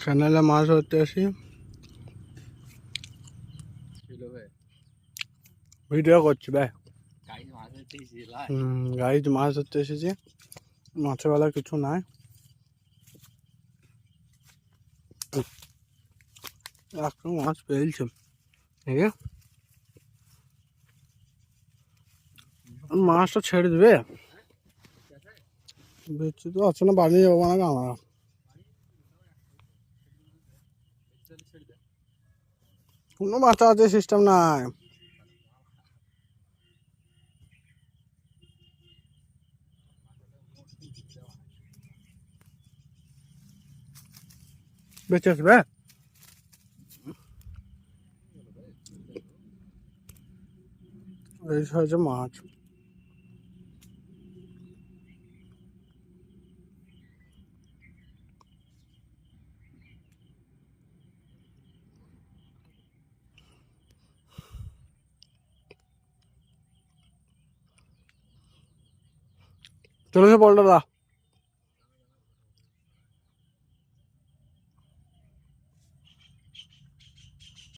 চ্যানেলে মাছ ধরতে আসি, ভিডিও করছি ভাই। গাইজ মাছ ধরতে এসেছি, মাছের বেলা কিছু নাই। একটা মাছ পেয়েছে, ঠিক আছে মাছটা ছেড়ে দেবে, বেশি তো আছে না, বানিয়ে যাবো না আমরা। কোনো মাথা আছে সিস্টেম নাই। বেঁচে আসবে এই হয়েছে মাছ। চলে এসে বলটা দা।